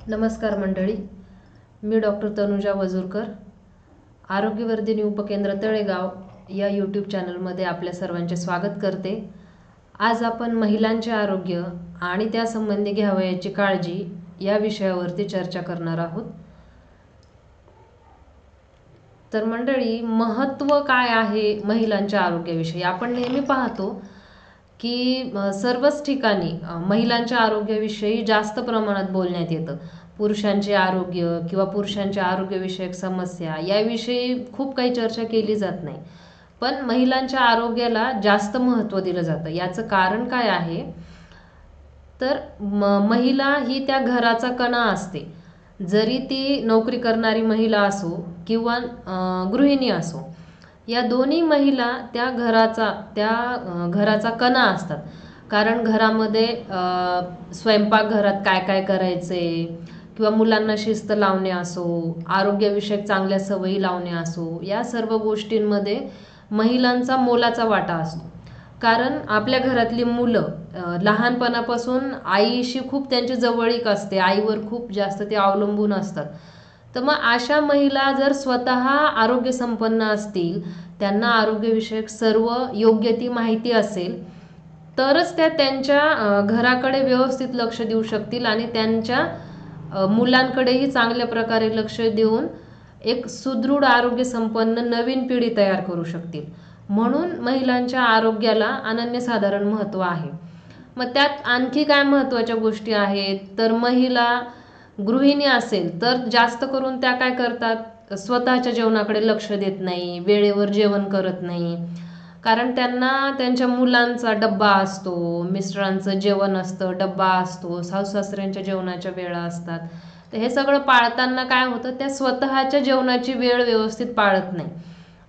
नमस्कार मंडळी, मी डॉक्टर तनुजा वजूरकर, आरोग्यवर्धिनी उपकेंद्र तळेगाव या यूट्यूब चॅनलमध्ये आपल्या सर्वांचे स्वागत करते। आज आपण महिलांचे आरोग्य आणि त्यासंबंधी घ्यावयाची काळजी या विषयावरती चर्चा करणार आहोत। तर मंडळी, महत्त्व काय आहे महिलांच्या आरोग्याविषयी? आपण नेहमी पाहतो की सर्वच ठिकाणी महिलांच्या आरोग्याविषयी जास्त प्रमाणात बोलण्यात येतं। पुरुषांचे आरोग्य किंवा पुरुषांच्या आरोग्यविषयक समस्या याविषयी खूप काही चर्चा केली जात नाही, पण महिलांच्या आरोग्याला जास्त महत्त्व दिलं जातं। याचं कारण काय आहे? तर महिला ही त्या घराचा कणा असते। जरी ती नोकरी करणारी महिला असो किंवा गृहिणी असो, या दोन्ही महिला त्या घराचा कणा असतात। कारण घरामध्ये स्वयंपाकघरात काय काय करायचे किंवा मुलांना शिस्त लावणे असो, आरोग्यविषयक चांगल्या सवयी लावणे असो, या सर्व गोष्टींमध्ये महिलांचा मोलाचा वाटा असतो। कारण आपल्या घरातली मुलं लहानपणापासून आईशी खूप त्यांची जवळीक असते, आईवर खूप जास्त ते अवलंबून असतात। तर मग अशा महिला जर स्वतः आरोग्य संपन्न असतील, त्यांना आरोग्यविषयक सर्व योग्य ती माहिती असेल, तरच त्या त्यांच्या घराकडे व्यवस्थित लक्ष देऊ शकतील आणि त्यांच्या मुलांकडेही चांगल्या प्रकारे लक्ष देऊन एक सुदृढ आरोग्य संपन्न नवीन पिढी तयार करू शकतील। म्हणून महिलांच्या आरोग्याला अनन्यसाधारण महत्त्व आहे। मग त्यात आणखी काय महत्त्वाच्या गोष्टी आहेत? तर महिला गृहिणी असेल तर जास्त करून त्या काय करतात, स्वतःच्या जेवणाकडे लक्ष देत नाही, वेळेवर जेवण करत नाही। कारण त्यांना त्यांच्या मुलांचा डब्बा असतो, मिस्टरांचं जेवण असतं, डब्बा असतो, सासू सासऱ्यांच्या जेवणाच्या वेळा असतात। तर हे सगळं पाळताना काय होतं, त्या स्वतःच्या जेवणाची वेळ व्यवस्थित पाळत नाही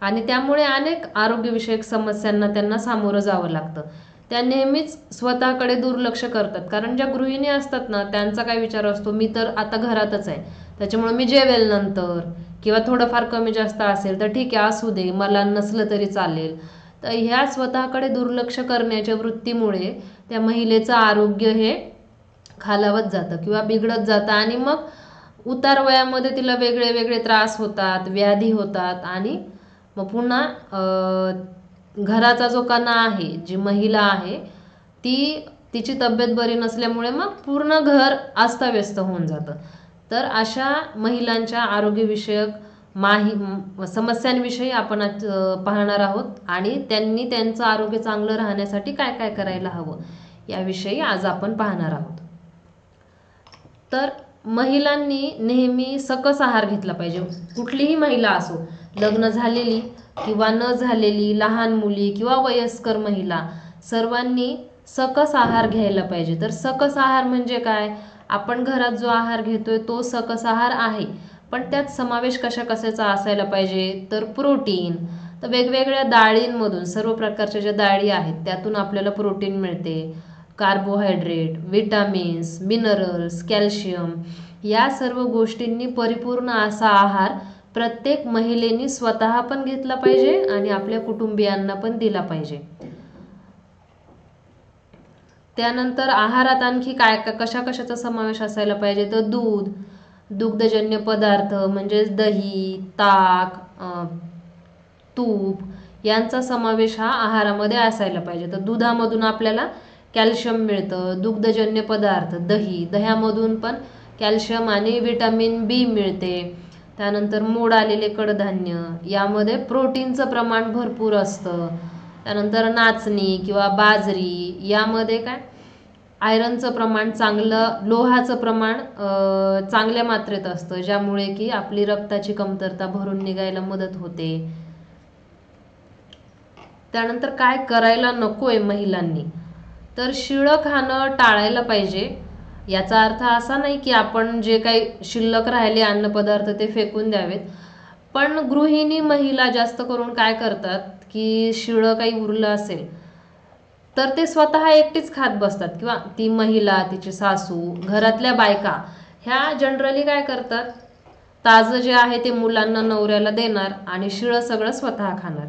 आणि त्यामुळे अनेक आरोग्यविषयक समस्यांना त्यांना सामोरं जावं लागतं। त्या नेहमीच स्वतःकडे दुर्लक्ष करतात। कारण ज्या गृहिणी असतात ना, त्यांचा काय विचार असतो, मी तर आता घरातच आहे, त्याच्यामुळे मी जेवेल नंतर, किंवा थोडंफार कमी जास्त असेल तर ठीक आहे, असू दे, मला नसलं तरी चालेल। तर ह्या स्वतःकडे दुर्लक्ष करण्याच्या वृत्तीमुळे त्या महिलेचं आरोग्य हे खालावत जातं किंवा बिघडत जातं आणि मग उतार वयामध्ये तिला वेगळे वेगळे त्रास होतात, व्याधी होतात आणि मग पुन्हा घराचा जो कणा आहे, जी महिला आहे, तिची तब्येत बरी नसल्यामुळे मग पूर्ण घर अस्ताव्यस्त होऊन जातं। तर अशा महिलांच्या आरोग्यविषयक समस्यांविषयी आपण आज पाहणार आहोत आणि त्यांनी त्यांचं आरोग्य चांगलं राहण्यासाठी काय काय करायला हवं याविषयी आज आपण पाहणार आहोत। तर महिलांनी नेहमी सकस आहार घेतला पाहिजे। कुठलीही महिला असो, लग्न झालेली किंवा न झालेली, लहान मुली किंवा वयस्कर महिला, सर्वांनी सकस आहार घ्यायला पाहिजे। तर सकस आहार म्हणजे काय? आपण घरात जो आहार घेतोय तो सकस आहार आहे, पण त्यात समावेश कशाचा असायला पाहिजे? तर प्रोटीन। तर वेगवेगळ्या डाळींमधून, सर्व प्रकारच्या ज्या डाळी आहेत त्यातून आपल्याला प्रोटीन मिळते, कार्बोहायड्रेट, विटामिन्स, मिनरल्स, कॅल्शियम, या सर्व गोष्टींनी परिपूर्ण असा आहार प्रत्येक महिलेने स्वतः पण घेतला पाहिजे आणि आपल्या कुटुंबियांना पण दिला पाहिजे। त्यानंतर आहारात आणखी काय कशाचा समावेश असायला पाहिजे? तर दूध, दुग्धजन्य पदार्थ म्हणजेच दही, ताक, तूप यांचा समावेश हा आहारामध्ये असायला पाहिजे। तर दुधामधून आपल्याला कॅल्शियम मिळतं, दुग्धजन्य पदार्थ, दह्यामधून पण कॅल्शियम आणि विटामिन बी मिळते। त्यानंतर मोड आलेले कडधान्य, यामध्ये प्रोटीनचं प्रमाण भरपूर असतं। त्यानंतर नाचणी किंवा बाजरी, यामध्ये काय आयरनचं प्रमाण चांगलं, लोहाचं प्रमाण चांगल्या मात्रेत असतं, ज्यामुळे की आपली रक्ताची कमतरता भरून निघायला मदत होते। त्यानंतर काय करायला नकोय महिलांनी? तर शिळं खाणं टाळायला पाहिजे। याचा अर्थ असा नाही की आपण जे काही शिल्लक राहिले अन्नपदार्थ ते फेकून द्यावेत, पण गृहिणी महिला जास्त करून काय करतात की शिळं काही उरलं असेल तर ते स्वतः एकटीच खात बसतात, किंवा ती महिला, तिची सासू, घरातल्या बायका ह्या जनरली काय करतात, ताजं जे आहे ते मुलांना, नवऱ्याला देणार आणि शिळं सगळं स्वतः खाणार।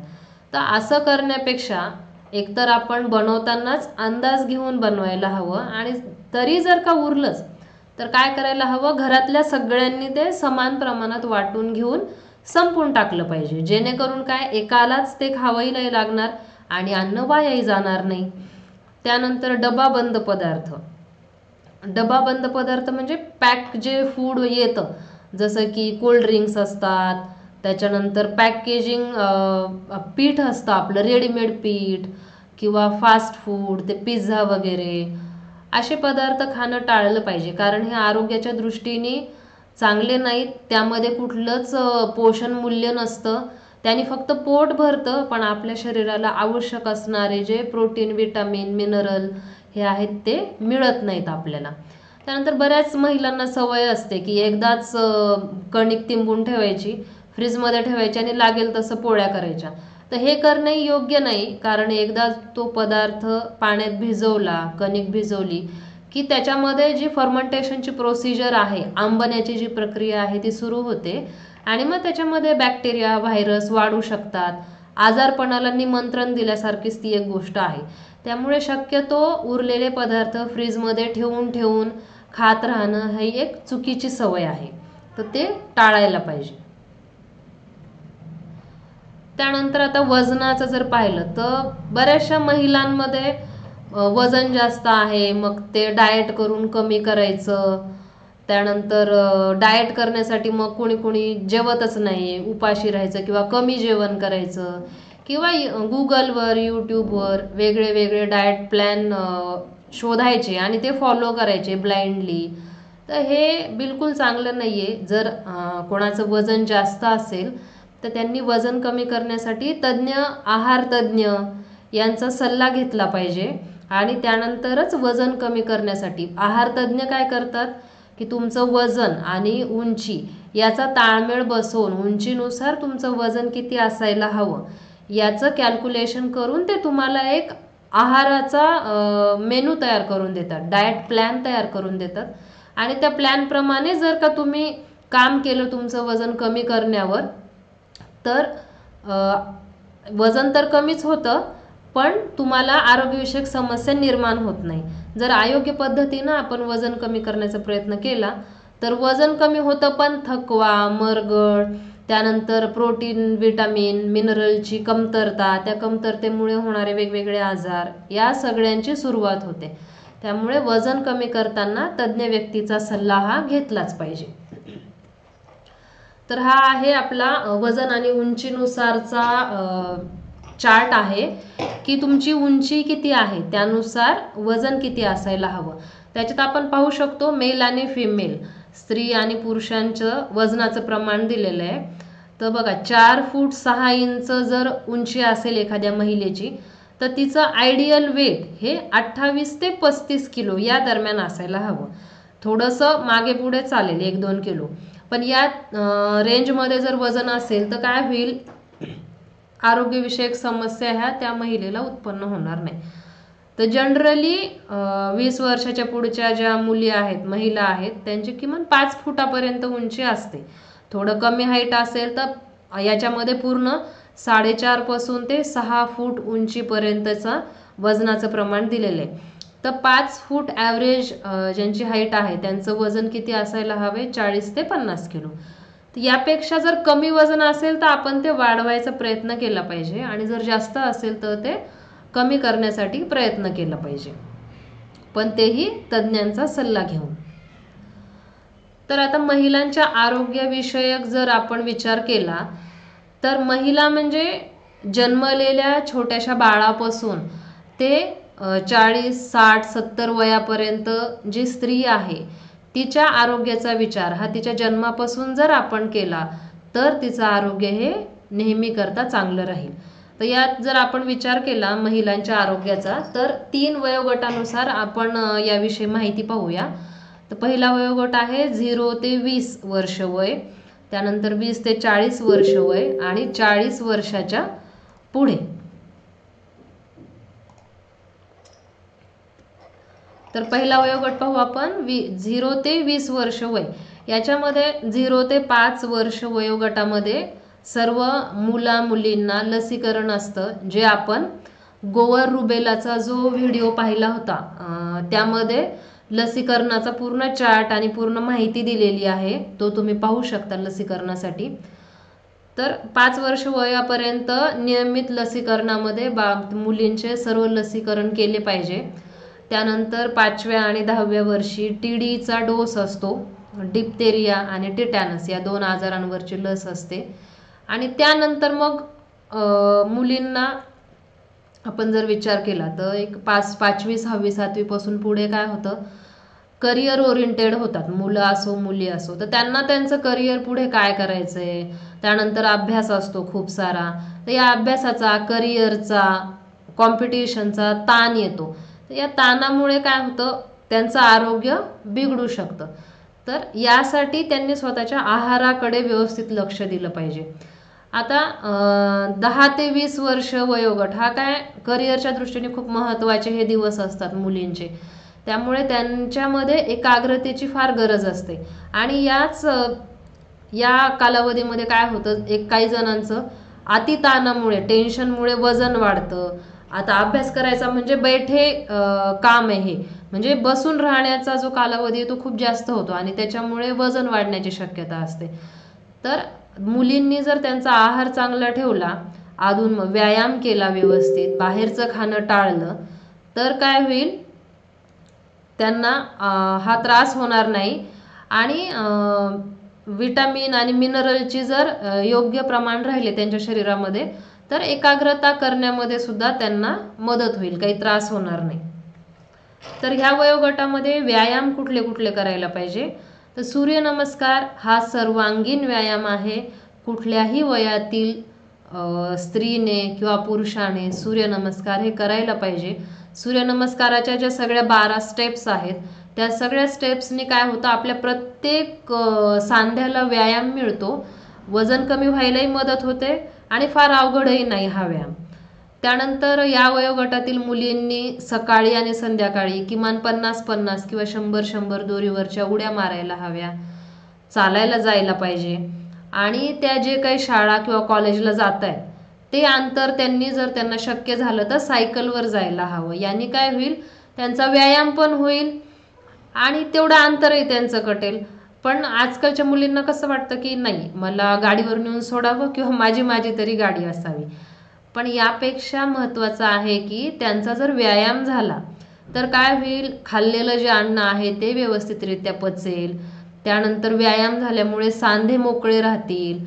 तर असं करण्यापेक्षा एकतर आपण बनवतानाच अंदाज घेऊन बनवायला हवं, आणि तरी जर का उरलंच तर काय करायला हवं, घरातल्या सगळ्यांनी ते समान प्रमाणात वाटून घेऊन संपून टाकलं पाहिजे, जेणेकरून काय एकालाच ते खावंही नाही लागणार आणि अन्न वायाही जाणार नाही. त्यानंतर डबा बंद पदार्थ. डबा बंद पदार्थ म्हणजे पॅक जे फूड येतं, जसं की कोल्ड ड्रिंक्स असतात, त्याच्यानंतर पॅकेजिंग पीठ असतं आपलं रेडीमेड पीठ, किंवा फास्ट फूड, ते पिझ्झा वगैरे असे पदार्थ खाणं टाळलं पाहिजे, कारण हे आरोग्याच्या दृष्टीने चांगले नाहीत. त्यामध्ये कुठलंच पोषण मूल्य नसतं, त्यांनी फक्त पोट भरतं, पण आपल्या शरीराला आवश्यक असणारे जे प्रोटीन, विटामिन, मिनरल हे आहेत ते मिळत नाहीत आपल्याला. त्यानंतर बऱ्याच महिलांना सवय असते की एकदाच कणिक तिंबून ठेवायची, फ्रीजमध्ये ठेवायची आणि लागेल तसं पोळ्या करायच्या. तर हे करणे योग्य नाही, कारण एकदा तो पदार्थ पाण्यात भिजवला, कणिक भिजवली की त्याच्यामध्ये जी फर्मेंटेशनची प्रोसिजर आहे, आंबण्याची जी प्रक्रिया आहे ती सुरू होते आणि मग त्याच्यामध्ये बॅक्टेरिया, व्हायरस वाढू शकतात. आजारपणाला निमंत्रण दिल्यासारखीच ती एक गोष्ट आहे. त्यामुळे शक्यतो उरलेले पदार्थ फ्रीजमध्ये ठेवून खात राहणं ही एक चुकीची सवय आहे, तर ते टाळायला पाहिजे. त्यानंतर आता वजनाचं जर पाहिलं तर बऱ्याचशा महिलांमध्ये वजन जास्त आहे, मग ते डाएट करून कमी करायचं. त्यानंतर डाएट करण्यासाठी मग कोणी जेवतच नाही, उपाशी राहायचं किंवा कमी जेवण करायचं, किंवा गुगलवर, यूट्यूबवर वेगळे वेगळे डाएट प्लॅन शोधायचे आणि ते फॉलो करायचे ब्लाइंडली. तर हे बिलकुल चांगलं नाही आहे. जर कोणाचं वजन जास्त असेल तर त्यांनी वजन कमी करण्यासाठी आहार तज्ज्ञ यांचा सल्ला घेतला पाहिजे आणि त्यानंतरच वजन कमी करण्यासाठी आहार तज्ज्ञ काय करतात की तुमचं वजन आणि उंची याचा ताळमेळ बसवून उंचीनुसार तुमचं वजन किती असायला हवं याचं कॅल्क्युलेशन करून ते तुम्हाला एक आहाराचा मेनू तयार करून देतात, डाएट प्लॅन तयार करून देतात. आणि त्या प्लॅनप्रमाणे जर का तुम्ही काम केलं तुमचं वजन कमी करण्यावर, तर वजन तर कमीच होतं, पण तुम्हाला आरोग्यविषयक समस्या निर्माण होत नाही. जर अयोग्य पद्धतीनं आपण वजन कमी करण्याचा प्रयत्न केला तर वजन कमी होतं, पण थकवा, मरगळ, त्यानंतर प्रोटीन, विटामिन, मिनरलची कमतरता, त्या कमतरतेमुळे होणारे वेगवेगळे आजार या सगळ्यांची सुरुवात होते. त्यामुळे वजन कमी करताना तज्ज्ञ व्यक्तीचा सल्ला हा घेतलाच पाहिजे. तर हा आहे आपला वजन आणि उंचीनुसारचा चार्ट आहे की तुमची उंची किती आहे त्यानुसार वजन किती असायला हवं. त्याच्यात आपण पाहू शकतो मेल आणि फिमेल, स्त्री आणि पुरुषांचं वजनाचं प्रमाण दिलेलं आहे. तर बघा 4 फूट 6 इंच जर उंची असेल एखाद्या महिलेची तर तिचं आयडियल वेट हे 28 ते 35 किलो या दरम्यान असायला हवं. थोडंसं मागे पुढे चालेल 1-2 किलो, पण या रेंजमध्ये जर वजन असेल तर काय होईल, आरोग्यविषयक समस्या ह्या त्या महिलेला उत्पन्न होणार नाही. तर जनरली 20 वर्षाच्या पुढच्या ज्या मुली आहेत, महिला आहेत, त्यांची किमान 5 फुटापर्यंत उंची असते. थोडं कमी हाईट असेल तर याच्यामध्ये पूर्ण 4.5 पासून ते 6 फूट उंचीपर्यंतचा वजनाचं प्रमाण दिलेलं आहे. तर 5 फूट ॲव्हरेज ज्यांची हाईट आहे त्यांचं वजन किती असायला हवे, 40 ते 50 किलो. यापेक्षा जर कमी वजन असेल तर आपण ते वाढवायचा प्रयत्न केला पाहिजे आणि जर जास्त असेल तर ते कमी करण्यासाठी प्रयत्न केला पाहिजे, पण तेही तज्ज्ञांचा सल्ला घेऊन. तर आता महिलांच्या आरोग्यविषयक जर आपण विचार केला तर महिला म्हणजे जन्मलेल्या छोट्याशा बाळापासून ते 40, 60, 70 वयापर्यंत जी स्त्री आहे तिच्या आरोग्याचा विचार हा तिच्या जन्मापासून जर आपण केला तर तिचं आरोग्य हे नेहमी करता चांगलं राहील. तर यात जर आपण विचार केला महिलांच्या आरोग्याचा तर 3 वयोगटानुसार आपण याविषयी माहिती पाहूया. तर पहिला वयोगट आहे 0 ते 20 वर्ष वय, त्यानंतर 20 ते 40 वर्ष वय आणि 40 वर्षाच्या पुढे. तर पहिला वयोगट पाहू आपण 0 ते 20 वर्ष वय. याच्यामध्ये 0 ते 5 वर्ष वयोगटामध्ये सर्व मुला मुलींना लसीकरण असतं, जे आपण गोवर रुबेलाचा जो व्हिडिओ पाहिला होता त्यामध्ये लसीकरणाचा पूर्ण चार्ट आणि पूर्ण माहिती दिलेली आहे, तो तुम्ही पाहू शकता लसीकरणासाठी. तर 5 वर्ष वयापर्यंत नियमित लसीकरणामध्ये मुलींचे सर्व लसीकरण केले पाहिजे. त्यानंतर 5व्या आणि 10व्या वर्षी TDचा डोस असतो. डिप्थेरिया आणि टिटॅनस या 2 आजारांवरची लस असते. आणि त्यानंतर मग मुलींना आपण जर विचार केला तर एक 5वी 6वी 7वी पासून पुढे काय होतं, करिअर ओरिएंटेड होतात, मुलं असो मुली असो. तर त्यांना त्यांचं करिअर पुढे काय करायचंय, त्यानंतर अभ्यास असतो खूप सारा. तर या अभ्यासाचा, करिअरचा, कॉम्पिटिशनचा ताण येतो. तर या ताणामुळे काय होतं, त्यांचं आरोग्य बिघडू शकतं. तर यासाठी त्यांनी स्वतःच्या आहाराकडे व्यवस्थित लक्ष दिलं पाहिजे. आता 10 ते 20 वर्ष वयोगट हा काय करिअरच्या दृष्टीने खूप महत्त्वाचे हे दिवस असतात मुलींचे. त्यामुळे त्यांच्यामध्ये एकाग्रतेची फार गरज असते. आणि या कालावधीमध्ये काय होतं, काही जणांचं अतिताणामुळे, टेन्शनमुळे वजन वाढतं. आता अभ्यास करायचा म्हणजे बैठे काम आहे, म्हणजे बसून राहण्याचा जो कालावधी आहे तो खूप जास्त होतो आणि त्याच्यामुळे वजन वाढण्याची शक्यता असते. तर मुलींनी जर त्यांचा आहार चांगला ठेवला, व्यायाम केला, व्यवस्थित बाहेरचं खाणं टाळलं, तर काय होईल, त्यांना हा त्रास होणार नाही. आणि विटामिन आणि मिनरलची जर योग्य प्रमाण राहिले त्यांच्या शरीरामध्ये, तर एकाग्रता करण्यामध्ये सुद्धा त्यांना मदत होईल, काही त्रास होणार नाही. तर ह्या वयोगटामध्ये व्यायाम कुठले कुठले करायला पाहिजे, तर सूर्यनमस्कार हा सर्वांगीण व्यायाम आहे. कुठल्याही वयातील स्त्रीने किंवा पुरुषाने सूर्यनमस्कार हे करायला पाहिजे. सूर्यनमस्काराच्या ज्या सगळ्या 12 स्टेप्स आहेत, त्या सगळ्या स्टेप्सनी काय होतं, आपल्या प्रत्येक सांध्याला व्यायाम मिळतो, वजन कमी व्हायलाही मदत होते आणि फार अवघडही नाही हा व्यायाम. त्यानंतर या वयोगटातील मुलींनी सकाळी आणि संध्याकाळी किमान 50-50 किंवा 100-100 दोरीवरच्या उड्या मारायला हव्या. चालायला जायला पाहिजे. आणि त्या जे काही शाळा किंवा कॉलेजला जात आहेत ते अंतर त्यांना शक्य झालं तर सायकलवर जायला हवं. याने काय होईल, त्यांचा व्यायाम पण होईल आणि तेवढं अंतरही त्यांचं कटेल. पण आजकालच्या मुलींना कसं वाटतं की नाही, मला गाडीवर नेऊन सोडावं किंवा माझी तरी गाडी असावी. पण यापेक्षा महत्त्वाचं आहे की त्यांचा जर व्यायाम झाला तर काय होईल, खाल्लेलं जे अन्न आहे ते व्यवस्थितरित्या पचेल. त्यानंतर व्यायाम झाल्यामुळे सांधे मोकळे राहतील,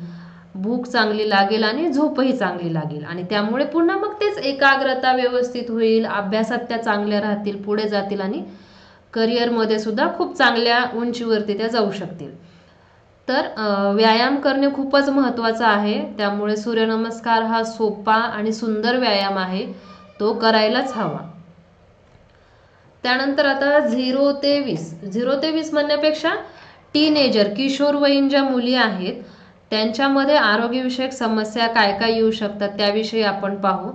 भूक चांगली लागेल आणि झोपही चांगली लागेल. आणि त्यामुळे पुन्हा मग तेच एकाग्रता व्यवस्थित होईल, अभ्यासात त्या चांगल्या राहतील, पुढे जातील आणि करिअरमध्ये सुद्धा खूप चांगल्या उंचीवरती त्या जाऊ शकतील. तर व्यायाम करणे खूपच महत्त्वाचं आहे. त्यामुळे सूर्यनमस्कार हा सोपा आणि सुंदर व्यायाम आहे, तो करायलाच हवा. त्यानंतर आता 0 ते 20 म्हणण्यापेक्षा टीनेजर, किशोरवयीन ज्या मुली आहेत त्यांच्यामध्ये आरोग्यविषयक समस्या काय काय येऊ शकतात त्याविषयी आपण पाहू.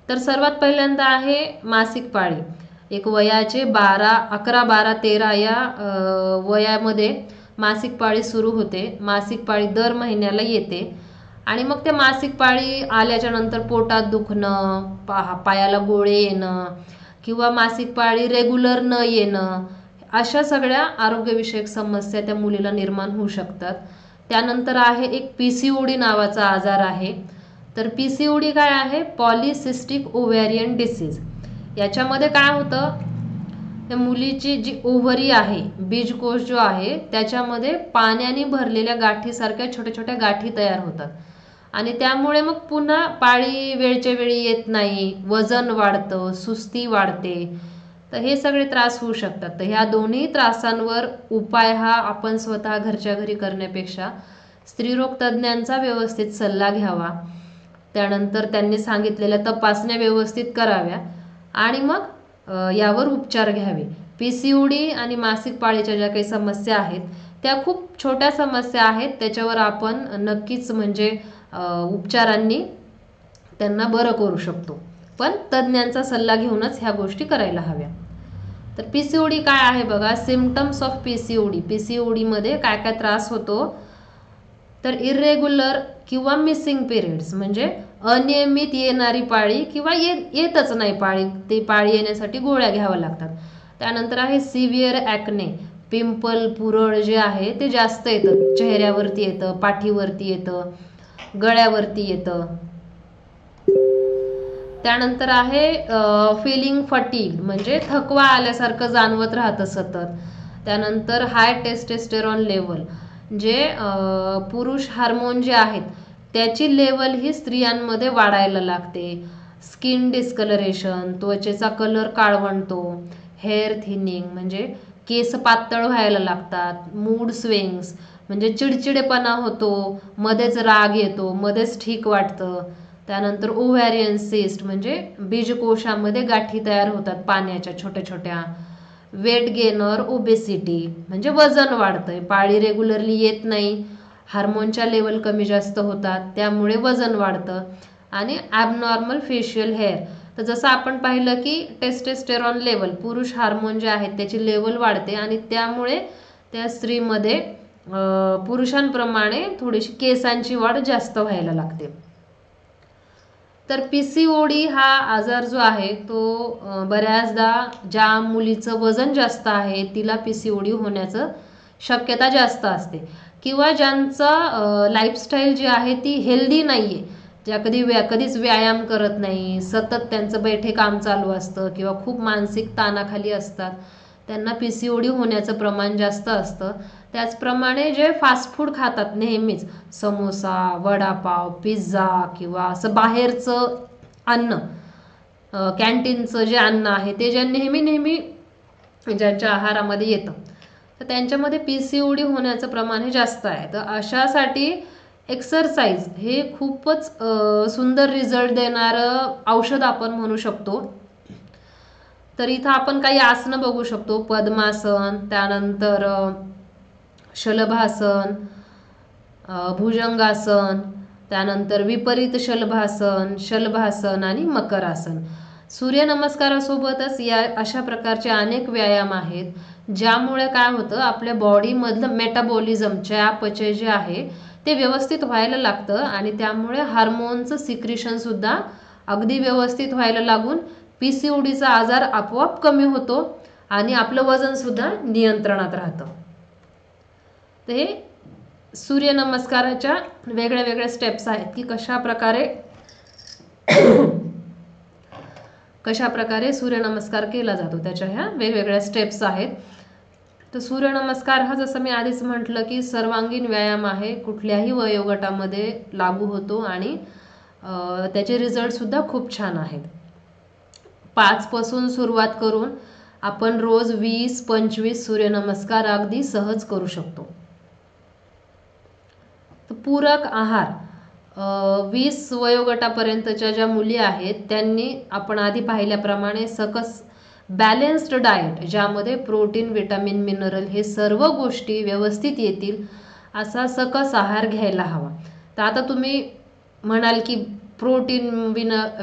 तर सर्वात पहिल्यांदा आहे मासिक पाळी. एक वयाचे 11, 12, 13 या वयामध्ये मासिक पाळी सुरू होते. मासिक पाळी दर महिन्याला येते आणि मग ते मासिक पाळी आल्याच्या नंतर पोटात दुखणं, पायाला गोळे येणं किंवा मासिक पाळी रेग्युलर न येणं, अशा सगळ्या आरोग्यविषयक समस्या त्या मुलीला निर्माण होऊ शकतात. त्यानंतर आहे एक PCOD नावाचा आजार आहे. तर PCOD काय आहे, पॉलिसिस्टिक ओव्हॅरियन डिसीज. याच्यामध्ये काय होतं, त्या मुलीची जी ओव्हरी आहे, बीजकोश जो आहे, त्याच्यामध्ये पाण्याने भरलेल्या गाठीसारख्या छोट्या छोट्या गाठी तयार होतात आणि त्यामुळे मग पुन्हा पाळी वेळच्या वेळी येत नाही, वजन वाढतं, सुस्ती वाढते. तर हे सगळे त्रास होऊ शकतात. तर ह्या दोन्ही त्रासांवर उपाय हा आपण स्वतः घरच्या घरी करण्यापेक्षा स्त्रीरोग तज्ज्ञांचा व्यवस्थित सल्ला घ्यावा. त्यानंतर त्यांनी सांगितलेल्या तपासण्या व्यवस्थित कराव्या आणि मग यावर उपचार घ्यावे. PCOD आणि मासिक पाळीच्या ज्या काही समस्या आहेत त्या खूप छोट्या समस्या आहेत, त्याच्यावर आपण नक्कीच म्हणजे उपचारांनी त्यांना बरं करू शकतो. पण तज्ज्ञांचा सल्ला घेऊनच ह्या गोष्टी करायला हव्या. तर PCOD काय आहे बघा, सिम्पटम्स ऑफ PCOD. PCOD मध्ये काय काय त्रास होतो, तर इरेग्युलर किंवा मिसिंग पिरियड्स, म्हणजे अनियमित येणारी पाळी किंवा येतच नाही पाळी, ती पाळी येण्यासाठी गोळ्या घ्याव्या लागतात. त्यानंतर आहे सिव्हिअर ॲक्ने, पिंपल पुरळ जे आहे ते जास्त येतं, चेहऱ्यावरती येतं, पाठीवरती येतं, गळ्यावरती येतं. त्यानंतर आहे फिलिंग फटीग, म्हणजे थकवा आल्यासारखं जाणवत राहतं सतत. त्यानंतर हाय टेस्टेस्टेरॉन लेवल, जे पुरुष हार्मोन जे आहेत त्याची लेवल ही स्त्रियांमध्ये वाढायला लागते. स्किन डिस्कलरेशन, त्वचेचा कलर काळवंटतो. हेअर थिनिंग, म्हणजे केस पातळ व्हायला लागतात. मूड स्विंग्स, म्हणजे चिडचिडेपणा होतो, मध्येच राग येतो, मध्येच ठीक वाटतं. त्यानंतर ओव्हॅरियन सिस्ट, म्हणजे बीजकोशामध्ये गाठी तयार होतात पाण्याच्या छोट्या छोट्या. वेट गेनर, ओबेसिटी, म्हणजे वजन वाढतंय, पाळी रेग्युलरली येत नाही, हार्मोनच्या लेवल कमी जास्त होतात, त्यामुळे वजन वाढतं. आणि ॲबनॉर्मल फेशियल हेअर, तर जसं आपण पाहिलं की टेस्टेस्टेरॉन लेवल, पुरुष हार्मोन जे आहेत त्याची लेवल वाढते आणि त्यामुळे त्या स्त्रीमध्ये पुरुषांप्रमाणे थोडीशी केसांची वाढ जास्त व्हायला लागते. तर PCOD हा आजार जो आहे तो बऱ्याचदा ज्या मुलीचं वजन जास्त आहे तिला PCOD होण्याचं शक्यता जास्त असते, किंवा ज्यांचं लाईफस्टाईल जी आहे ती हेल्दी नाही आहे, ज्या कधीच व्यायाम करत नाही, सतत त्यांचं बैठे काम चालू असतं किंवा खूप मानसिक ताणाखाली असतात, त्यांना PCOD होण्याचं प्रमाण जास्त असतं. त्याचप्रमाणे जे फास्ट फूड खातात नेहमीच, समोसा, वडापाव, पिझ्झा किंवा असं बाहेरचं अन्न, कॅन्टीनचं जे अन्न आहे ते जे नेहमी ज्यांच्या आहारामध्ये येतं, तर त्यांच्यामध्ये PCOD होण्याचं प्रमाण हे जास्त आहे. तर अशासाठी एक्सरसाइज हे खूपच सुंदर रिझल्ट देणारं औषध आपण म्हणू शकतो. तर इथं आपण काही आसनं बघू शकतो. पद्मासन, त्यानंतर शलभासन, भुजंगासन, त्यानंतर विपरीत शलभासन आणि मकरासन. सूर्यनमस्कारासोबतच या अशा प्रकारचे अनेक व्यायाम आहेत ज्यामुळे काय होतं, आपल्या बॉडीमधलं मेटाबॉलिझम, चयापचय जे आहे ते व्यवस्थित व्हायला लागतं आणि त्यामुळे हार्मोनचं सिक्रिशन सुद्धा अगदी व्यवस्थित व्हायला लागून PCODचा आजार आपोआप कमी होतो आणि आपलं वजन सुद्धा नियंत्रणात राहतं. तर हे सूर्यनमस्काराच्या वेगळ्या वेगळ्या स्टेप्स आहेत की कशा प्रकारे सूर्यनमस्कार केला जातो, त्याच्या ह्या वेगवेगळ्या स्टेप्स आहेत. तर सूर्यनमस्कार हा, जसं मी आधीच म्हटलं की सर्वांगीण व्यायाम आहे, कुठल्याही वयोगटामध्ये लागू होतो आणि त्याचे रिझल्ट सुद्धा खूप छान आहेत. 5 पासून सुरुवात करून आपण रोज 20-25 सूर्यनमस्कार अगदी सहज करू शकतो. पूरक आहार, 20 वयोगटापर्यंतच्या ज्या मुली आहेत त्यांनी आपण आधी पाहिल्याप्रमाणे सकस बॅलन्स्ड डाएट, ज्यामध्ये प्रोटीन, विटामिन, मिनरल हे सर्व गोष्टी व्यवस्थित येतील असा सकस आहार घ्यायला हवा. तर आता तुम्ही म्हणाल की प्रोटीन,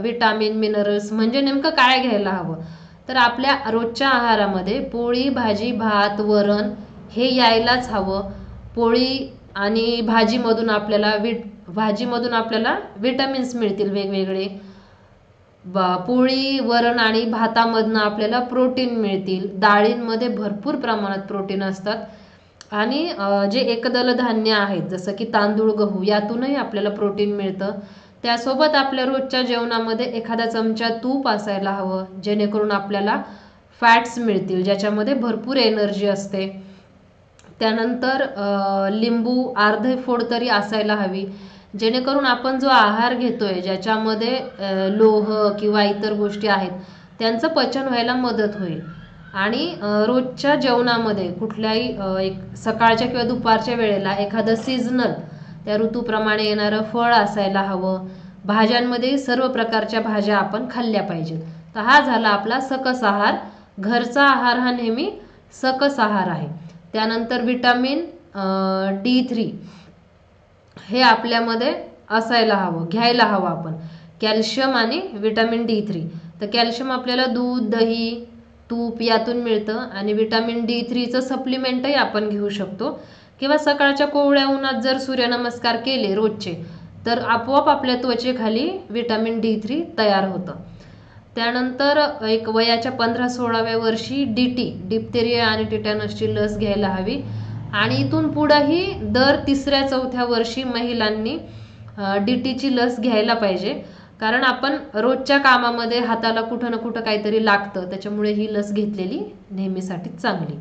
विटामिन, मिनरल्स म्हणजे नेमकं काय घ्यायला हवं, तर आपल्या रोजच्या आहारामध्ये पोळी, भाजी, भात, वरण हे यायलाच हवं. पोळी आणि भाजीमधून आपल्याला विटामिन्स मिळतील वेगवेगळे. पोळी, वरण आणि भातामधनं आपल्याला प्रोटीन मिळतील. डाळींमध्ये भरपूर प्रमाणात प्रोटीन असतात आणि जे एकदल धान्य आहेत जसं की तांदूळ, गहू यातूनही आपल्याला प्रोटीन मिळतं. त्यासोबत आपल्या रोजच्या जेवणामध्ये एखादा चमचा तूप असायला हवं, जेणेकरून आपल्याला फॅट्स मिळतील ज्याच्यामध्ये भरपूर एनर्जी असते. त्यानंतर लिंबू अर्धे फोड तरी असायला हवी, जेणेकरून आपण जो आहार घेतोय ज्याच्यामध्ये लोह किंवा इतर गोष्टी आहेत त्यांचं पचन व्हायला मदत होईल. आणि रोजच्या जेवणामध्ये कुठल्याही एक सकाळच्या किंवा दुपारच्या वेळेला एखादं सीझनल, त्या ऋतूप्रमाणे येणारं फळ असायला हवं. भाज्यांमध्ये सर्व प्रकारच्या भाज्या आपण खाल्ल्या पाहिजेत. तर हा झाला आपला सकस आहार. घरचा आहार हा नेहमी सकस आहार आहे. त्यानंतर विटामिन D3 हे आपल्यामध्ये असायला हवं, घ्यायला हवं आपण. कॅल्शियम आणि विटामिन D3. तर कॅल्शियम आपल्याला दूध, दही, तूप यातून मिळतं आणि विटामिन D3चं सप्लिमेंटही आपण घेऊ शकतो. किंवा सकाळच्या कोवळ्या उन्हात जर सूर्यनमस्कार केले रोजचे तर आपोआप आपल्या त्वचेखाली विटामिन D3 तयार होतं. त्यानंतर एक वयाच्या 15-16व्या वर्षी डिप्थेरिया आणि टिटॅनसची लस घ्यायला हवी. आणि इथून पुढेही दर 3-4 वर्षी महिलांनी DTची लस घ्यायला पाहिजे. कारण आपण रोजच्या कामामध्ये हाताला कुठं ना कुठं काहीतरी लागतं, त्याच्यामुळे ही लस घेतलेली नेहमीसाठी चांगली.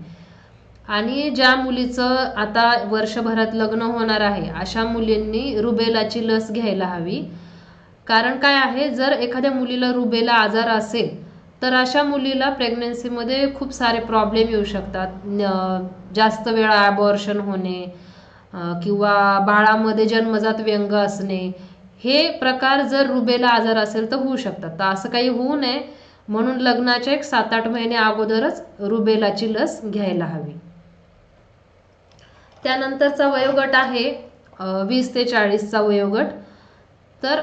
आणि ज्या मुलीचं आता वर्षभरात लग्न होणार आहे अशा मुलींनी रुबेलाची लस घ्यायला हवी. कारण काय आहे, जर एखाद्या मुलीला रुबेला आजार असेल तर अशा मुलीला प्रेग्नन्सीमध्ये खूप सारे प्रॉब्लेम येऊ शकतात. जास्त वेळा अबॉर्शन होणे किंवा बाळामध्ये जन्मजात व्यंग असणे, हे प्रकार जर रुबेला आजार असेल तर होऊ शकतात. तर असं काही होऊ नये म्हणून लग्नाच्या एक 7-8 महिने अगोदरच रुबेलाची लस घ्यायला हवी. त्यानंतरचा वयोगट आहे 20 ते 40चा वयोगट. तर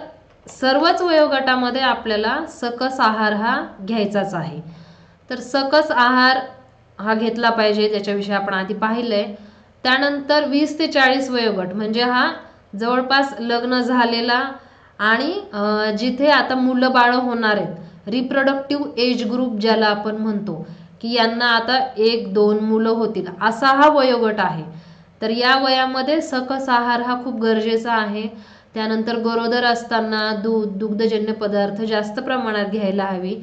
सर्वच वयोगटामध्ये आपल्याला सकस आहार हा घ्यायचाच आहे. तर सकस आहार हा घेतला पाहिजे, त्याच्याविषयी आपण आधी पाहिलंय. त्यानंतर 20 ते 40 वयोगट म्हणजे हा जवळपास लग्न झालेला आणि जिथे आता मुलं बाळ होणार आहेत, रिप्रोडक्टिव्ह एज ग्रुप ज्याला आपण म्हणतो की यांना आता 1-2 मुलं होतील, असा हा वयोगट आहे. तर या वयामध्ये सकस आहार हा खूप गरजेचा आहे. त्यानंतर गरोदर असताना दुग्धजन्य पदार्थ जास्त प्रमाणात घ्यायला हवी,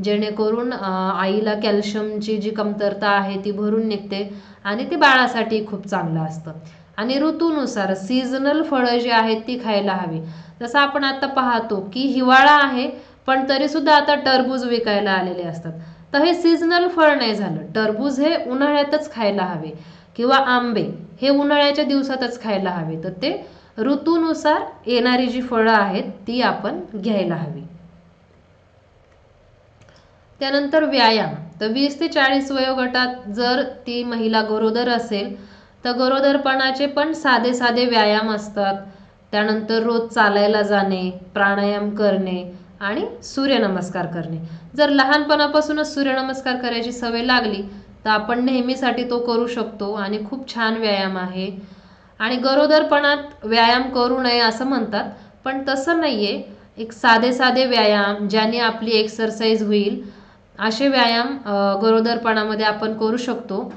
जेणेकरून आईला कॅल्शियमची जी कमतरता आहे ती भरून निघते आणि ते बाळासाठी खूप चांगलं असतं. आणि ऋतूनुसार सीझनल फळं जी आहेत ती खायला हवी. जसं आपण आता पाहतो की हिवाळा आहे पण तरी सुद्धा आता टरबूज विकायला आलेले असतात. तर हे सीझनल फळ नाही झालं. टरबूज हे उन्हाळ्यातच खायला हवे किंवा आंबे हे उन्हाळ्याच्या दिवसातच खायला हवे. तर ते ऋतूनुसार येणारी जी फळं आहेत ती आपण घ्यायला हवी. त्यानंतर व्यायाम. तर 20 ते 40 वयोगटात जर ती महिला गरोदर असेल तर गरोदरपणाचे पण साधे साधे व्यायाम असतात. त्यानंतर रोज चालायला जाणे, प्राणायाम करणे आणि सूर्यनमस्कार करणे. जर लहानपणापासूनच सूर्यनमस्कार करायची सवय लागली तर आपण नेहमीसाठी तो करू शकतो आणि खूप छान व्यायाम आहे. आणि गरोदरपणात व्यायाम करू नये असं म्हणतात, पण तसं नाहीये. एक साधे साधे व्यायाम ज्याने आपली एक्सरसाइज होईल असे व्यायाम गरोदरपणामध्ये आपण करू शकतो.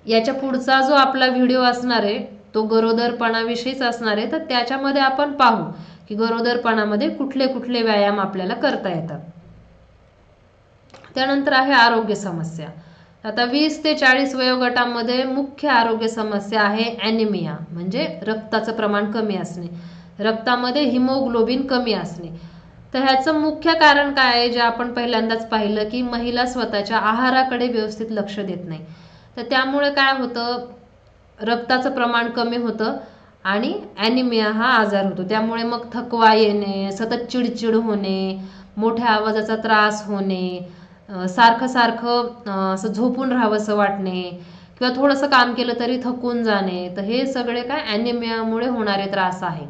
याच्या पुढचा जो आपला व्हिडिओ असणार आहे तो गरोदरपणाविषयीच असणार आहे. तर त्याच्यामध्ये आपण पाहू की गरोदरपणामध्ये कुठले कुठले व्यायाम आपल्याला करता येतात. त्यानंतर आहे आरोग्य समस्या. आता 20 ते 40 वयोगटामध्ये मुख्य आरोग्य समस्या आहे ॲनिमिया, म्हणजे रक्ताचं प्रमाण कमी असणे, रक्तामध्ये हिमोग्लोबिन कमी असणे. तर ह्याचं मुख्य कारण काय आहे, जे आपण पहिल्यांदाच पाहिलं की महिला स्वतःच्या आहाराकडे व्यवस्थित लक्ष देत नाही. तर त्यामुळे काय होतं, रक्ताचं प्रमाण कमी होतं आणि ॲनिमिया हा आजार होतो. त्यामुळे मग थकवा येणे, सतत चिडचिड होणे, मोठ्या आवाजाचा त्रास होणे, सारखं सारखं असं झोपून राहावंसं वाटणे किंवा थोडंसं काम केलं तरी थकून जाणे. तर हे सगळे काय ॲनिमियामुळे होणारे त्रास आहे.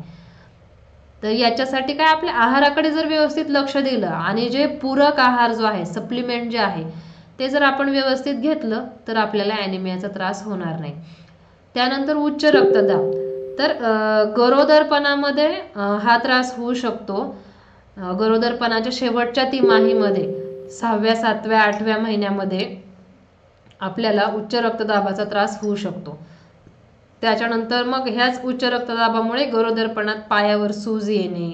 तर याच्यासाठी काय आपल्या आहाराकडे जर व्यवस्थित लक्ष दिलं आणि जे पूरक आहार जो आहे, सप्लिमेंट जे आहे ते जर आपण व्यवस्थित घेतलं तर आपल्याला ॲनिमियाचा त्रास होणार नाही. त्यानंतर उच्च रक्तदाब. तर गरोदरपणामध्ये हा त्रास होऊ शकतो. गरोदरपणाच्या शेवटच्या तिमाहीमध्ये 6व्या, 7व्या, 8व्या महिन्यामध्ये आपल्याला उच्च रक्तदाबाचा त्रास होऊ शकतो. त्याच्यानंतर मग ह्याच उच्च रक्तदाबामुळे गरोदरपणात पायावर सूज येणे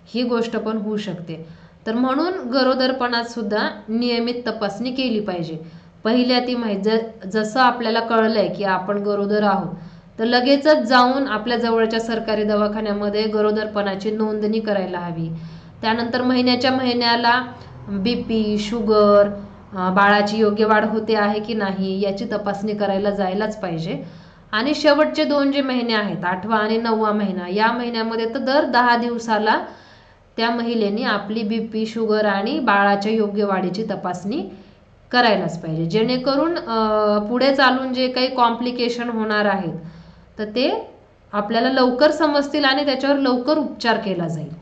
ही गोष्ट पण होऊ शकते. तर म्हणून गरोदरपणात सुद्धा नियमित तपासणी केली पाहिजे. पहिल्या तिमाहीत जसं आपल्याला कळलंय की आपण गरोदर आहोत तर लगेचच जाऊन आपल्या जवळच्या सरकारी दवाखान्यामध्ये गरोदरपणाची नोंदणी करायला हवी. त्यानंतर महिन्याच्या महिन्याला BP, शुगर, बाळाची योग्य वाढ होते आहे की नाही याची तपासणी करायला जायलाच पाहिजे. आणि शेवटचे 2 जे महिने आहेत, 8वा आणि 9वा महिना, या महिन्यामध्ये तर दर 10 दिवसाला त्या महिलेने आपली BP, शुगर आणि बाळाच्या योग्य वाढीची तपासणी करायलाच पाहिजे, जेणेकरून पुढे चालून जे काही कॉम्प्लिकेशन होणार आहेत तर ते आपल्याला लवकर समजतील आणि त्याच्यावर लवकर उपचार केला जाईल.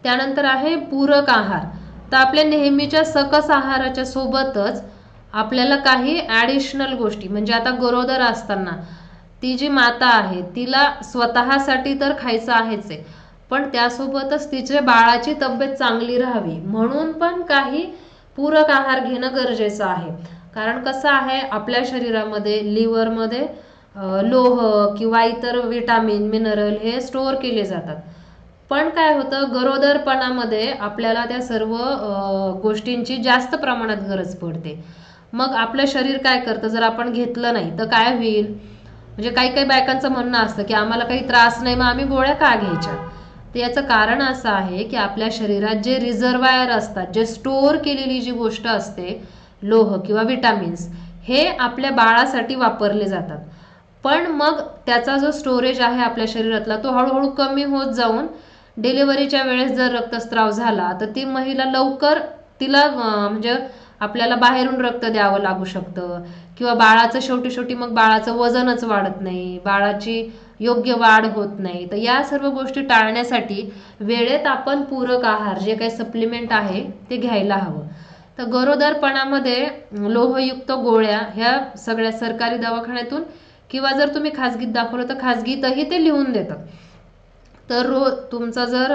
त्यानंतर आहे पूरक आहार. तर आपल्या नेहमीच्या सकस आहाराच्या सोबतच आपल्याला काही ॲडिशनल गोष्टी, म्हणजे आता गरोदर असताना ती जी माता आहे तिला स्वतःसाठी तर खायचं आहेच आहे, पण त्यासोबतच तिच्या बाळाची तब्येत चांगली राहावी म्हणून पण काही पूरक आहार घेणं गरजेचं आहे. कारण कसं आहे, आपल्या शरीरामध्ये लिव्हरमध्ये लोह किंवा इतर विटामिन मिनरल हे स्टोअर केले जातात. पण काय होतं, गरोदरपणामध्ये आपल्याला त्या सर्व गोष्टींची जास्त प्रमाणात गरज पडते. मग आपलं शरीर काय करतं, जर आपण घेतलं नाही तर काय होईल. म्हणजे काही काही बायकांचं म्हणणं असतं की आम्हाला काही त्रास नाही, मग आम्ही गोळ्या का घ्यायच्या. तर याचं कारण असं आहे की आपल्या शरीरात जे रिझर्वायर असतात, जे स्टोअर केलेली जी गोष्ट असते लोह किंवा विटामिन्स, हे आपल्या बाळासाठी वापरले जातात. पण मग त्याचा जो स्टोरेज आहे आपल्या शरीरातला तो हळूहळू कमी होत जाऊन डिलिव्हरीच्या वेळेस जर रक्तस्राव झाला तर ती महिला लवकर तिला म्हणजे आपल्याला बाहेरून रक्त द्यावं लागू शकतं किंवा बाळाचं शेवटी मग बाळाचं वजनच वाढत नाही, बाळाची योग्य वाढ होत नाही. तर या सर्व गोष्टी टाळण्यासाठी वेळेत आपण पूरक आहार जे काही सप्लिमेंट आहे ते घ्यायला हवं. तर गरोदरपणामध्ये लोहयुक्त गोळ्या ह्या सगळ्या सरकारी दवाखान्यातून किंवा जर तुम्ही खाजगीत दाखवलं तर खाजगीतही ते लिहून देतात. तर तुमचा जर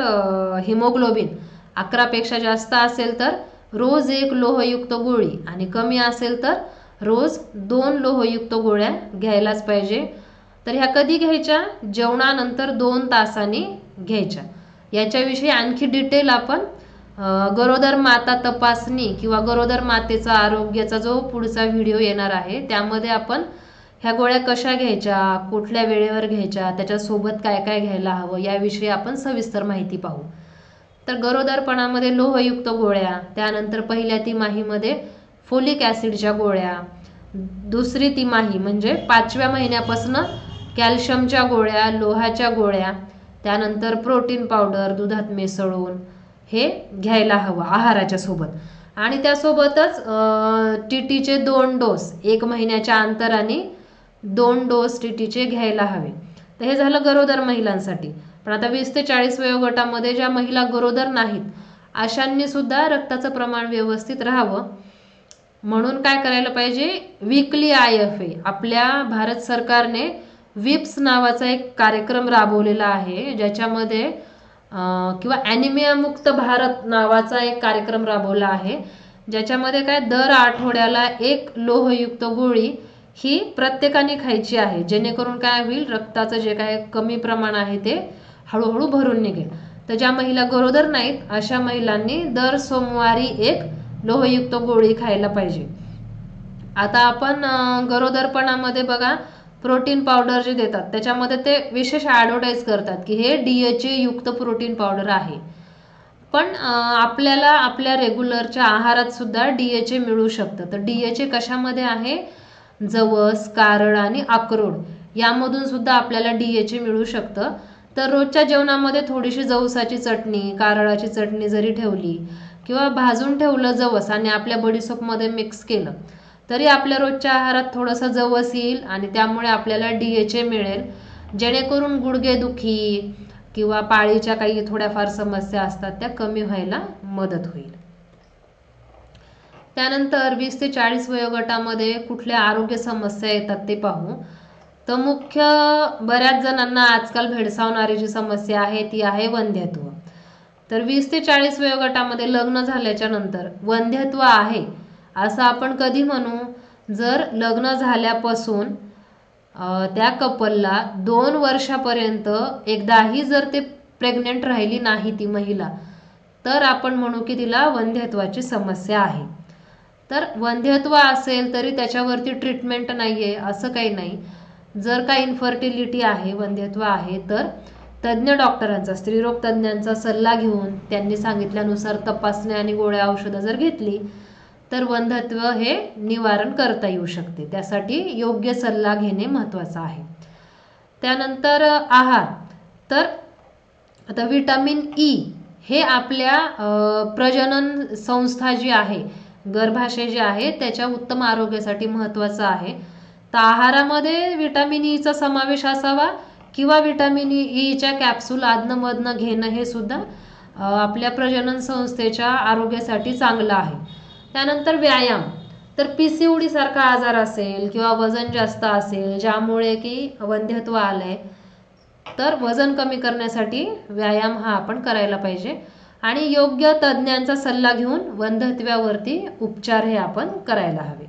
हिमोग्लोबिन 11पेक्षा जास्त असेल तर रोज 1 लोहयुक्त गोळी आणि कमी असेल तर रोज 2 लोहयुक्त गोळ्या घ्यायलाच पाहिजे. तर ह्या कधी घ्यायच्या, जेवणानंतर 2 तासांनी घ्यायच्या. याच्याविषयी आणखी डिटेल आपण गरोदर माता तपासणी किंवा गरोदर मातेचा आरोग्याचा जो पुढचा व्हिडिओ येणार आहे त्यामध्ये आपण ह्या गोळ्या कशा घ्यायच्या, कुठल्या वेळेवर घ्यायच्या, त्याच्यासोबत काय काय घ्यायला हवं याविषयी आपण सविस्तर माहिती पाहू. तर गरोदरपणामध्ये लोहयुक्त गोळ्या, त्यानंतर पहिल्या तिमाहीमध्ये फोलिक ॲसिडच्या गोळ्या, दुसरी तिमाही म्हणजे 5व्या महिन्यापासून कॅल्शियमच्या गोळ्या, लोहाच्या गोळ्या, त्यानंतर प्रोटीन पावडर दुधात मिसळून हे घ्यायला हवं आहाराच्या सोबत. आणि त्यासोबतच टीटीचे 2 डोस 1 महिन्याच्या अंतराने 2 डोस टीटीचे घ्यायला हवे. तर हे झालं गरोदर महिलांसाठी. पण आता 20 ते 40 वयोगटामध्ये ज्या महिला गरोदर नाहीत अशांनी सुद्धा रक्ताचं प्रमाण व्यवस्थित राहावं म्हणून काय करायला पाहिजे, वीकली IFA आपल्या भारत सरकारने विप्स नावाचा एक कार्यक्रम राबवलेला आहे, ज्याच्यामध्ये किंवा ॲनिमिया मुक्त भारत नावाचा एक कार्यक्रम राबवला आहे, ज्याच्यामध्ये काय दर आठवड्याला 1 लोहयुक्त गोळी ही प्रत्येकाने खायची आहे, जेणेकरून काय होईल, रक्ताचं जे काय कमी प्रमाण आहे ते हळूहळू भरून निघेल. तर ज्या महिला गरोदर नाहीत अशा महिलांनी दर सोमवारी 1 लोहयुक्त गोळी खायला पाहिजे. आता आपण गरोदरपणामध्ये बघा प्रोटीन पावडर जे देतात त्याच्यामध्ये ते विशेष ॲडव्हर्टाईज करतात की हे DHA युक्त प्रोटीन पावडर आहे. पण आपल्याला आपल्या रेग्युलरच्या आहारात सुद्धा DHA मिळू शकतं. तर DHA कशामध्ये आहे, जवस, कारळ आणि अक्रोड यामधून सुद्धा आपल्याला DHA मिळू शकतं. तर रोजच्या जेवणामध्ये थोडीशी जवसाची चटणी, कारळाची चटणी जरी ठेवली किंवा भाजून ठेवलं जवस आणि आपल्या बडीसोपमध्ये मिक्स केलं तरी आपल्या रोजच्या आहारात थोडंसं जवस येईल आणि त्यामुळे आपल्याला DHA मिळेल, जेणेकरून गुडघेदुखी किंवा पाळीच्या काही थोड्याफार समस्या असतात त्या कमी व्हायला मदत होईल. त्यानंतर 20 ते 40 वयोगटामध्ये कुठल्या आरोग्य समस्या येतात ते पाहू. तर मुख्य बऱ्याच जणांना आजकाल भेडसावणारी जी समस्या आहे ती आहे वंध्यत्व. तर 20 ते 40 वयोगटामध्ये लग्न झाल्याच्या नंतर वंध्यत्व आहे असं आपण कधी म्हणू, जर लग्न झाल्यापासून त्या कपलला 2 वर्षापर्यंत एकदाही जर ते प्रेग्नेंट राहिली नाही ती महिला, तर आपण म्हणू की तिला वंध्यत्वाची समस्या आहे. तर वंध्यत्व असेल तरी त्याच्यावरती ट्रीटमेंट नाही आहे असं काही नाही. जर का इन्फर्टिलिटी आहे, वंध्यत्व आहे, तर तज्ज्ञ डॉक्टरांचा, स्त्रीरोग तज्ज्ञांचा सल्ला घेऊन त्यांनी सांगितल्यानुसार तपासण्या आणि गोळ्या औषधं जर घेतली तर वंध्यत्व हे निवारण करता येऊ शकते. त्यासाठी योग्य सल्ला घेणे महत्त्वाचं आहे. त्यानंतर आहार. तर आता विटामिन E हे आपल्या प्रजनन संस्था जी आहे, गर्भाशय जे आहे त्याच्या उत्तम आरोग्यासाठी महत्त्वाचं आहे. तर आहारामध्ये विटामिन Eचा समावेश असावा किंवा विटामिन Eच्या कॅप्सूल आधनमधनं घेणं हे सुद्धा आपल्या प्रजनन संस्थेच्या आरोग्यासाठी चांगलं आहे. त्यानंतर व्यायाम. तर PCOD सारखा आजार असेल किंवा वजन जास्त असेल ज्यामुळे की वंध्यत्व आलंय, तर वजन कमी करण्यासाठी व्यायाम हा आपण करायला पाहिजे आणि योग्य तज्ज्ञांचा सल्ला घेऊन वंध्यत्वावरती उपचार हे आपण करायला हवे.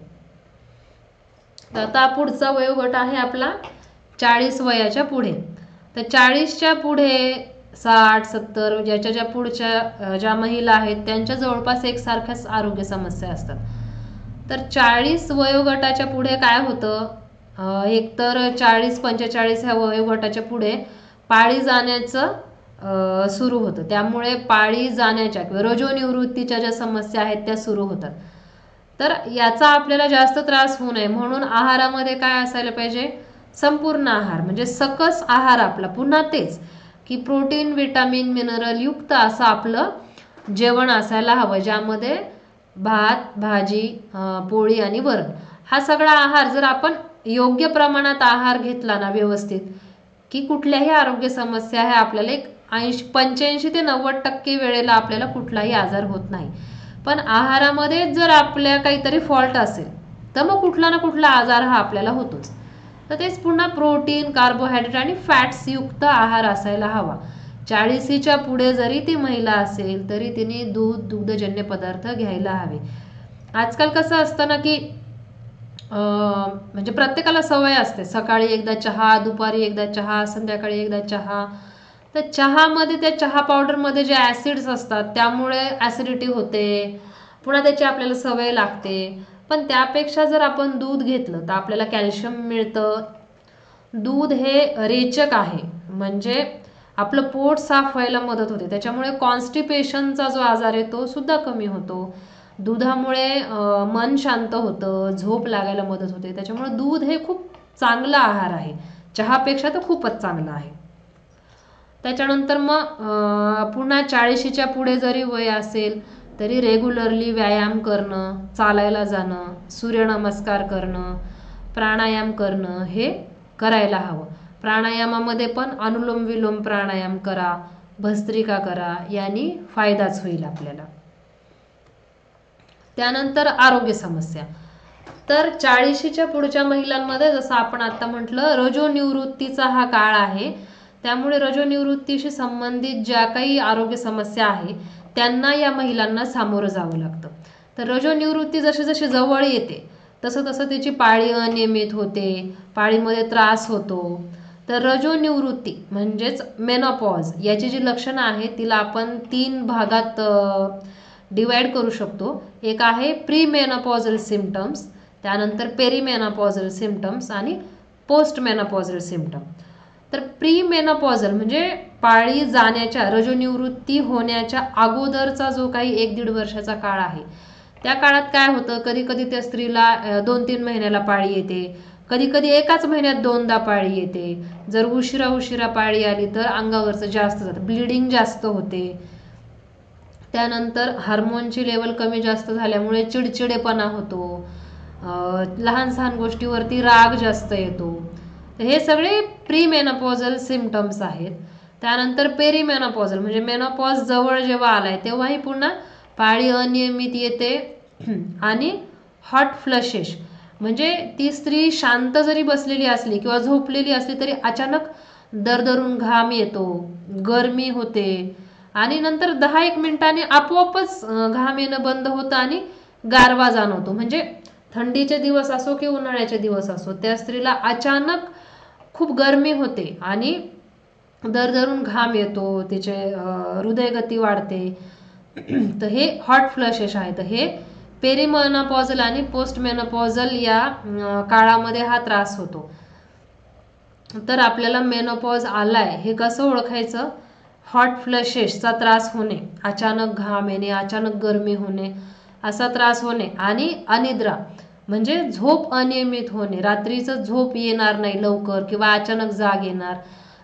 तर आता पुढचा वयोगट आहे आपला 40 वयाच्या पुढे. तर 40च्या पुढे 60-70 ज्या पुढच्या ज्या महिला आहेत त्यांच्या जवळपास एकसारख्याच आरोग्य समस्या असतात. तर 40 वयोगटाच्या पुढे काय होतं, एकतर 40-45 ह्या वयोगटाच्या पुढे पाळी जाण्याचं सुरू होतं. त्यामुळे पाळी जाण्याच्या किंवा रजोनिवृत्तीच्या ज्या समस्या आहेत त्या सुरू होतात. तर याचा आपल्याला जास्त त्रास होऊ नये म्हणून आहारामध्ये काय असायला पाहिजे, संपूर्ण आहार म्हणजे सकस आहार आपला. पुन्हा तेच की प्रोटीन, विटामिन, मिनरल युक्त असं आपलं जेवण असायला हवं, ज्यामध्ये भात, भाजी, पोळी आणि वरण हा सगळा आहार जर आपण योग्य प्रमाणात आहार घेतला ना व्यवस्थित, की कुठल्याही आरोग्य समस्या आहे आपल्याला 85 ते 90% वेळेला आपल्याला कुठलाही आजार होत नाही. पण आहारामध्ये जर आपल्या काहीतरी फॉल्ट असेल तर मग कुठला ना कुठला आजार हा आपल्याला होतोच. तर तेच पुन्हा प्रोटीन, कार्बोहायड्रेट आणि फॅट्स युक्त आहार असायला हवा. 40च्या पुढे जरी ती महिला असेल तरी तिने दुग्धजन्य पदार्थ घ्यायला हवे. आजकाल कसं असतं ना की म्हणजे प्रत्येकाला सवय असते, सकाळी एकदा चहा, दुपारी एकदा चहा, संध्याकाळी एकदा चहा. तर चहामध्ये, त्या चहा पावडरमध्ये जे ॲसिड्स असतात त्यामुळे ॲसिडिटी होते, पुन्हा त्याची आपल्याला सवय लागते. पण त्यापेक्षा जर आपण दूध घेतलं तर आपल्याला कॅल्शियम मिळतं. दूध हे रेचक आहे, म्हणजे आपलं पोट साफ व्हायला मदत होते. त्याच्यामुळे कॉन्स्टिपेशनचा जो आजार आहे तो सुद्धा कमी होतो. दुधामुळे मन शांत होतं, झोप लागायला मदत होते. त्याच्यामुळे दूध हे खूप चांगला आहार आहे, चहापेक्षा तर खूपच चांगला आहे. त्याच्यानंतर मग पुन्हा 40च्या पुढे जरी वय असेल तरी रेग्युलरली व्यायाम करणं, चालायला जाणं, सूर्यनमस्कार करणं, प्राणायाम करणं हे करायला हवं. प्राणायामामध्ये पण अनुलोम विलोम प्राणायाम करा, भस्त्रिका करा, यांनी फायदाच होईल आपल्याला. त्यानंतर आरोग्य समस्या. तर 40च्या पुढच्या महिलांमध्ये जसं आपण आता म्हटलं रजोनिवृत्तीचा हा काळ आहे, त्यामुळे रजोनिवृत्तीशी संबंधित ज्या काही आरोग्य समस्या आहे त्यांना या महिलांना सामोरं जावं लागतं. तर रजोनिवृत्ती जशी जशी जवळ येते तसं तसं त्याची पाळी अनियमित होते, पाळीमध्ये त्रास होतो. तर रजोनिवृत्ती म्हणजेच मेनोपॉज याची जी लक्षणं आहेत तिला आपण 3 भागात डिवाइड करू शकतो. एक आहे प्री मेनोपॉझल सिम्पटम्स, त्यानंतर पेरीमेनोपॉझल सिम्पटम्स आणि पोस्ट मेनोपॉझल सिम्पटम. तर प्री मेनोपॉझल म्हणजे पाळी जाण्याच्या, रजोनिवृत्ती होण्याच्या अगोदरचा जो काही 1-1.5 वर्षाचा काळ आहे, त्या काळात काय होतं, कधी कधी त्या स्त्रीला 2-3 महिन्याला पाळी येते, कधी कधी एकाच महिन्यात 2दा पाळी येते. जर उशिरा पाळी आली तर अंगावरचं जास्त जातं, ब्लिडिंग जास्त होते. त्यानंतर हार्मोनची लेवल कमी जास्त झाल्यामुळे चिडचिडेपणा होतो, लहान सहान गोष्टीवरती राग जास्त येतो. तर हे सगळे प्री मेनोपॉझल सिम्पटम्स आहेत. त्यानंतर पेरीमेनोपॉझल म्हणजे मेनोपॉज जवळ जेव्हा आलाय तेव्हाही पुन्हा पाळी अनियमित येते आणि हॉट फ्लशेस म्हणजे ती स्त्री शांत जरी बसलेली असली किंवा झोपलेली असली तरी अचानक दरदरून घाम येतो, गरमी होते आणि नंतर 10-1 मिनिटांनी आपोआपच घाम येणं बंद होतं आणि गारवा जाणवतो. म्हणजे थंडीचे दिवस असो की उन्हाळ्याचे दिवस असो, त्या स्त्रीला अचानक खूप गरमी होते आणि दरदरून घाम येतो, तिचे हृदयगती वाढते. तर हे हॉट फ्लशेस आहे. तर हे पेरीमेनोपॉझल आणि पोस्ट मेनोपॉझल या काळामध्ये हा त्रास होतो. तर आपल्याला मेनोपॉज आलाय हे कसं ओळखायचं, हॉट फ्लशेसचा त्रास होणे, अचानक घाम येणे, अचानक गरमी होणे, असा त्रास होणे आणि अनिद्रा म्हणजे झोप अनियमित होणे, रात्रीचं झोप येणार नाही लवकर किंवा अचानक जाग येणार,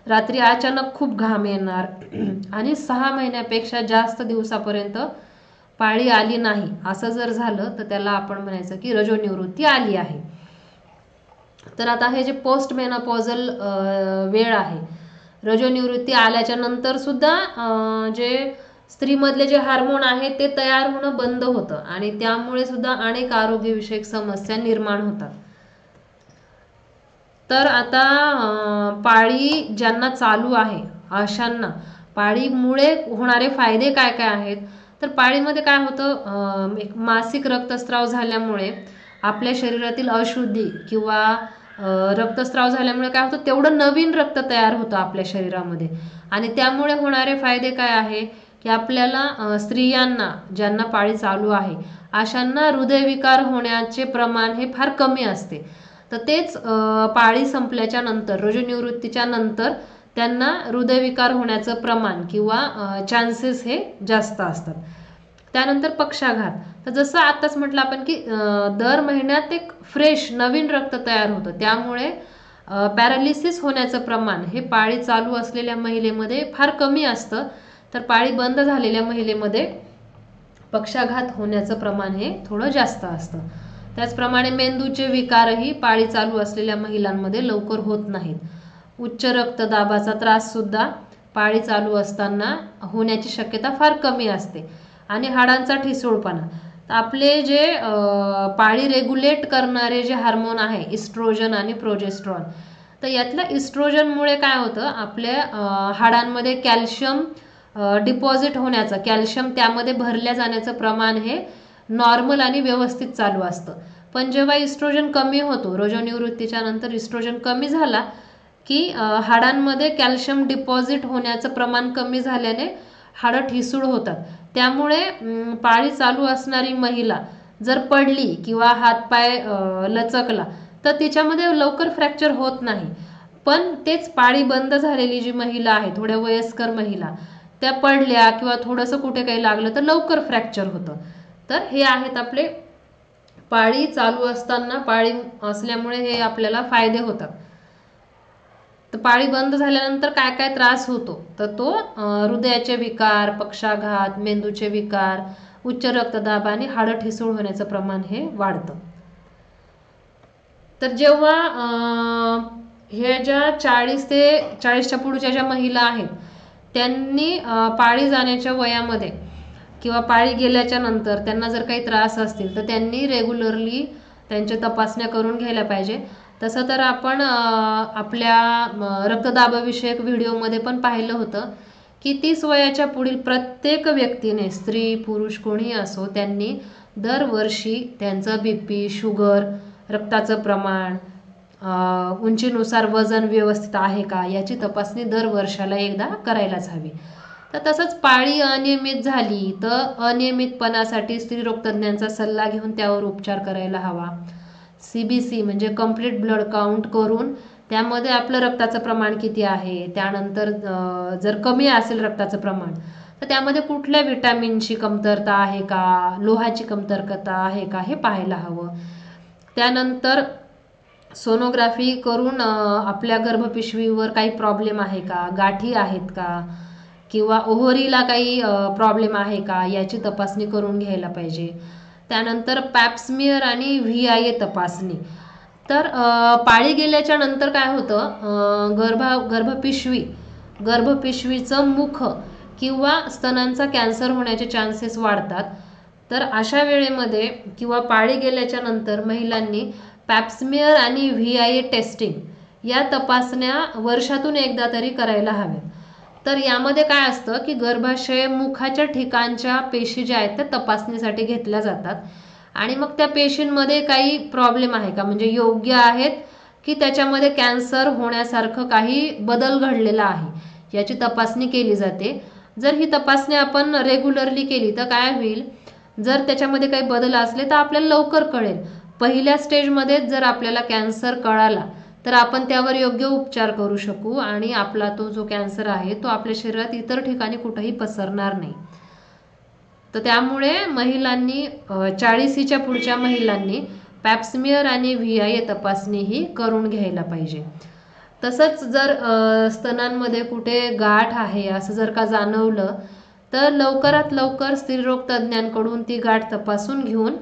रात्री अचानक खूप घाम येणार आणि 6 महिन्यापेक्षा जास्त दिवसापर्यंत पाळी आली नाही असं जर झालं तर त्याला आपण म्हणायचं की रजोनिवृत्ती आली आहे. तर आता हे जे पोस्ट मेनोपॉझल वेळ आहे, रजोनिवृत्ती आल्याच्या नंतर सुद्धा जे स्त्रीमधले जे हार्मोन आहे ते तयार होणं बंद होतं आणि त्यामुळे सुद्धा अनेक आरोग्यविषयक समस्या निर्माण होतात. तर आता पाळी ज्यांना चालू आहे अशांना पाळीमुळे होणारे फायदे काय काय आहेत, तर पाळीमध्ये काय होतं, एक मासिक रक्तस्राव झाल्यामुळे आपल्या शरीरातील अशुद्धी किंवा रक्तस्राव झाल्यामुळे काय होतं, तेवढं नवीन रक्त तयार होतं आपल्या शरीरामध्ये. आणि त्यामुळे होणारे फायदे काय आहे की आपल्याला स्त्रियांना ज्यांना पाळी चालू आहे अशांना हृदयविकार होण्याचे प्रमाण हे फार कमी असते. तर तेच पाळी संपल्याच्या नंतर रजोनिवृत्तीच्या नंतर त्यांना हृदयविकार होण्याचं प्रमाण किंवा चान्सेस हे जास्त असतात. त्यानंतर पक्षाघात, तर जसं आताच म्हटलं आपण की दर महिन्यात एक फ्रेश नवीन रक्त तयार होतं, त्यामुळे पॅरालिसिस होण्याचं प्रमाण हे पाळी चालू असलेल्या महिलेमध्ये फार कमी असतं. तर पाळी बंद झालेल्या महिलेमध्ये पक्षाघात होण्याचं प्रमाण हे थोडं जास्त असतं. त्याचप्रमाणे मेंदूचे विकारही पाळी चालू असलेल्या महिलांमध्ये लवकर होत नाहीत. उच्च रक्तदाबाचा त्रास सुद्धा पाळी चालू असताना होण्याची शक्यता फार कमी असते. आणि हाडांचा ठिसूळपणा, आपले जे पाळी रेग्युलेट करणारे जे हार्मोन आहे इस्ट्रोजन आणि प्रोजेस्ट्रॉन, तर यातल्या इस्ट्रोजनमुळे काय होतं, आपल्या हाडांमध्ये कॅल्शियम डिपॉझिट होण्याचं, कॅल्शियम त्यामध्ये भरल्या जाण्याचं प्रमाण हे नॉर्मल आणि व्यवस्थित चालू असतं. पण जेव्हा इस्ट्रोजन कमी होतो, रजोनिवृत्तीच्या नंतर इस्ट्रोजन कमी झाला की हाडांमध्ये कॅल्शियम डिपॉझिट होण्याचं प्रमाण कमी झाल्याने हाडं ठिसूळ होतात. त्यामुळे पाळी चालू असणारी महिला जर पडली किंवा हातपाय लचकला तर तिच्यामध्ये लवकर फ्रॅक्चर होत नाही. पण तेच पाळी बंद झालेली जी महिला आहे, थोड्या वयस्कर महिला, त्या पडल्या किंवा थोडंसं कुठे काही लागलं तर लवकर फ्रॅक्चर होतं. तर हे आहेत आपले पाळी चालू असताना पाळी असल्यामुळे हे आपल्याला फायदे होतात. तर पाळी बंद झाल्यानंतर काय काय त्रास होतो, तर तो हृदयाचे विकार, पक्षाघात, मेंदूचे विकार, उच्च रक्तदाब आणि हाडं ठिसूळ होण्याचं प्रमाण हे वाढतं. तर जेव्हा हे ज्या 40 ते 40च्या पुढच्या ज्या महिला आहेत त्यांनी पाळी जाण्याच्या वयामध्ये किंवा पाळी गेल्याच्या नंतर त्यांना जर काही त्रास असतील तर त्यांनी रेग्युलरली त्यांच्या तपासण्या करून घ्यायला पाहिजे. तसं तर आपण आपल्या रक्तदाबाविषयक व्हिडिओमध्ये पण पाहिलं होतं की 30 वयाच्या पुढील प्रत्येक व्यक्तीने, स्त्री पुरुष कोणीही असो, त्यांनी दरवर्षी त्यांचं BP, शुगर, रक्ताचं प्रमाण, उंचीनुसार वजन व्यवस्थित आहे का याची तपासणी दर वर्षाला एकदा करायलाच हवी. तर तसंच पाळी अनियमित झाली तर अनियमितपणासाठी स्त्रीरोग तज्ज्ञांचा सल्ला घेऊन त्यावर उपचार करायला हवा. CBC म्हणजे कंप्लीट ब्लड काउंट करून त्यामध्ये आपलं रक्ताचं प्रमाण किती आहे, त्यानंतर जर कमी असेल रक्ताचं प्रमाण तर त्यामध्ये कुठल्या विटॅमिनची कमतरता आहे का, लोहाची कमतरता आहे का हे पाहायला हवं. त्यानंतर सोनोग्राफी करून आपल्या गर्भपिशवीवर काही प्रॉब्लेम आहे का, गाठी आहेत का किंवा ओव्हरीला काही प्रॉब्लेम आहे का याची तपासणी करून घ्यायला पाहिजे. त्यानंतर पॅप्समियर आणि VIA तपासणी. तर पाळी गेल्याच्या नंतर काय होतं, गर्भपिशवीचं मुख किंवा स्तनांचा कॅन्सर होण्याचे चान्सेस वाढतात. तर अशा वेळेमध्ये किंवा पाळी गेल्याच्या नंतर महिलांनी पॅप्समियर आणि VIA टेस्टिंग या तपासण्या वर्षातून एकदा तरी करायला हव्यात. तर यामध्ये काय असतं की गर्भाशय मुखाच्या ठिकाणच्या पेशी ज्या आहेत त्या तपासणीसाठी घेतल्या जातात आणि मग त्या पेशींमध्ये काही प्रॉब्लेम आहे का, म्हणजे योग्य आहेत की त्याच्यामध्ये कॅन्सर होण्यासारखं काही बदल घडलेला आहे याची तपासणी केली जाते. जर ही तपासणी आपण रेग्युलरली केली तर काय होईल, जर त्याच्यामध्ये काही बदल असले तर आपल्याला लवकर कळेल. पहिल्या स्टेजमध्येच जर आपल्याला कॅन्सर कळाला तर आपण त्यावर योग्य उपचार करू शकू आणि आपला तो जो कॅन्सर आहे तो आपल्या शरीरात इतर ठिकाणी कुठेही पसरणार नाही. तर त्यामुळे महिलांनी 40च्या पुढच्या महिलांनी पॅप्समियर आणि VIA तपासणी ही करून घ्यायला पाहिजे. तसंच जर स्तनांमध्ये कुठे गाठ आहे असं जर का जाणवलं तर लवकरात लवकर स्त्रीरोग तज्ज्ञांकडून ती गाठ तपासून घेऊन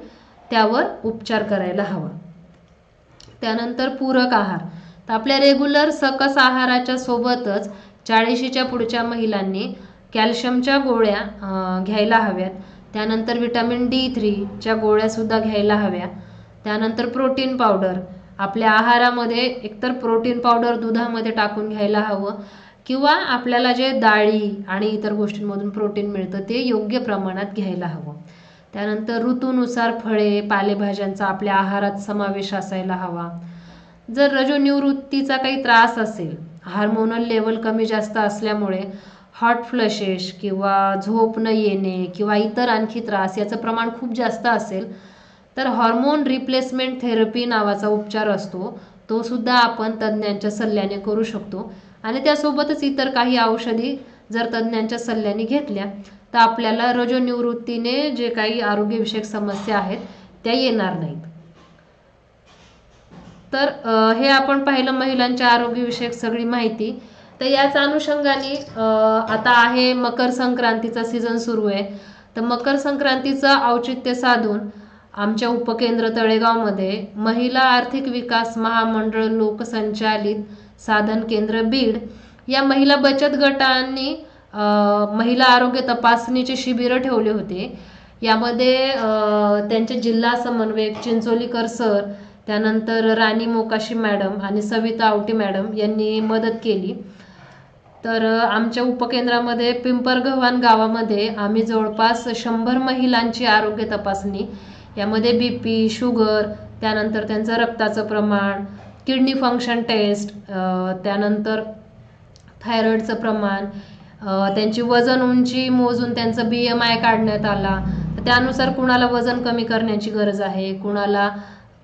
त्यावर उपचार करायला हवा. त्यानंतर पूरक आहार, तर आपल्या रेग्युलर सकस आहाराच्या सोबतच 40च्या पुढच्या महिलांनी कॅल्शियमच्या गोळ्या घ्यायला हव्यात. त्यानंतर विटॅमिन D3च्या गोळ्यासुद्धा घ्यायला हव्या. त्यानंतर प्रोटीन पावडर, आपल्या आहारामध्ये एकतर प्रोटीन पावडर दुधामध्ये टाकून घ्यायला हवं, किंवा आपल्याला जे डाळी आणि इतर गोष्टींमधून प्रोटीन मिळतं ते योग्य प्रमाणात घ्यायला हवं. त्यानंतर ऋतूनुसार फळे पालेभाज्यांचा आपल्या आहारात समावेश असायला हवा. जर रजोनिवृत्तीचा काही त्रास असेल, हार्मोनल लेवल कमी जास्त असल्यामुळे हॉट फ्लशेस किंवा झोप न येणे किंवा इतर आणखी त्रास याचं प्रमाण खूप जास्त असेल, तर हॉर्मोन रिप्लेसमेंट थेरपी नावाचा उपचार असतो, तो सुद्धा आपण तज्ज्ञांच्या सल्ल्याने करू शकतो. आणि त्यासोबतच इतर काही औषधी जर तज्ज्ञांच्या सल्ल्याने घेतल्या तर आपल्याला रजोनिवृत्तीने जे काही आरोग्यविषयक समस्या आहेत त्या येणार नाहीत. तर हे आपण पाहिलं महिलांच्या आरोग्यविषयक सगळी माहिती. तर याच अनुषंगाने आता आहे मकर संक्रांतीचा सीझन सुरू आहे. तर मकर संक्रांतीचं औचित्य साधून आमच्या उपकेंद्र तळेगावमध्ये महिला आर्थिक विकास महामंडळ लोकसंचालित साधन केंद्र बीड या महिला बचत गटांनी महिला आरोग्य तपासणीचे शिबिर ठेवले होते. यामध्ये त्यांचे जिल्हा समन्वयक चिंचोलीकर सर, त्यानंतर राणी मोकाशी मॅडम आणि सविता आवटी मॅडम यांनी मदत केली. तर आमच्या उपकेंद्रामध्ये पिंपरगव्हाण गावामध्ये आम्ही जवळपास 100 महिलांची आरोग्य तपासणी, यामध्ये BP, शुगर, त्यानंतर त्यांचं रक्ताचं प्रमाण, किडनी फंक्शन टेस्ट, त्यानंतर थायरॉईडचं प्रमाण, त्यांची वजन उंची मोजून त्यांचं BMI काढण्यात आला. त्यानुसार कुणाला वजन कमी करण्याची गरज आहे, कुणाला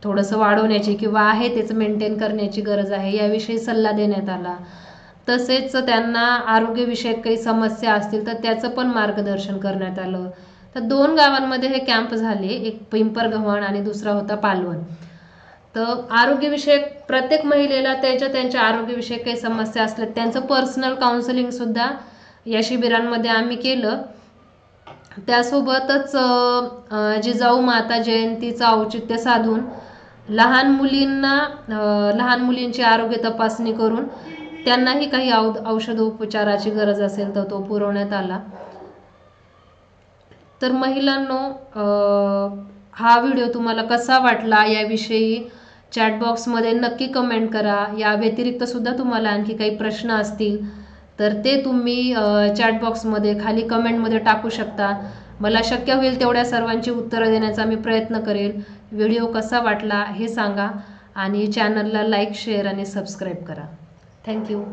थोडंसं वाढवण्याची किंवा आहे त्याचं मेंटेन करण्याची गरज आहे, याविषयी सल्ला देण्यात आला. तसेच त्यांना आरोग्यविषयक काही समस्या असतील तर त्याचं पण मार्गदर्शन करण्यात आलं. तर 2 गावांमध्ये हे कॅम्प झाले, एक पिंपरगव्हाण आणि दुसरा होता पालवण. तर आरोग्यविषयक प्रत्येक महिलेला त्यांच्या आरोग्यविषयक काही समस्या असल्या त्यांचं पर्सनल काउन्सिलिंग सुद्धा या शिबिरांमध्ये आम्ही केलं. त्यासोबतच जिजाऊ माता जयंतीचं औचित्य साधून लहान मुलींची आरोग्य तपासणी करून त्यांनाही काही औषधोपचाराची गरज असेल तर तो पुरवण्यात आला. तर महिलांनो, हा व्हिडिओ तुम्हाला कसा वाटला याविषयी चॅटबॉक्समध्ये नक्की कमेंट करा. या व्यतिरिक्त सुद्धा तुम्हाला आणखी काही प्रश्न असतील तर ते तुम्ही चॅटबॉक्समध्ये खाली कमेंटमध्ये टाकू शकता. मला शक्य होईल तेवढ्या सर्वांची उत्तरं देण्याचा मी प्रयत्न करेल. व्हिडिओ कसा वाटला हे सांगा आणि चॅनलला लाईक, शेअर आणि सबस्क्राईब करा. थँक्यू.